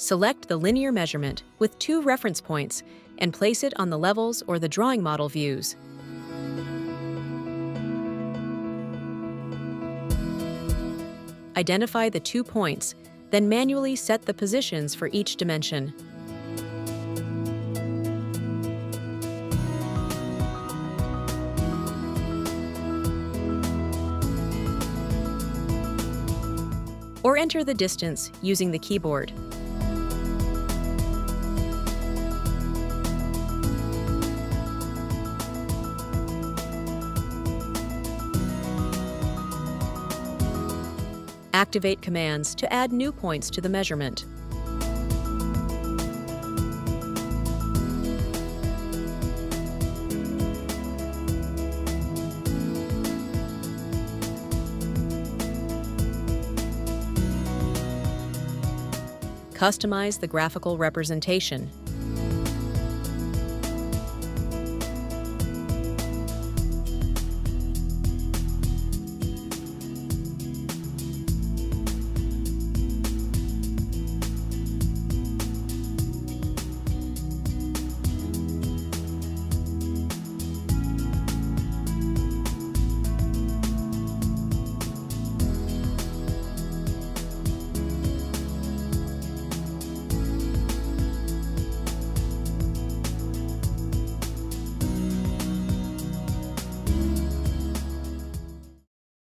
Select the linear measurement with 2 reference points and place it on the levels or the drawing model views. Identify the 2 points, then manually set the positions for each dimension. Or enter the distance using the keyboard. Activate commands to add new points to the measurement. Customize the graphical representation.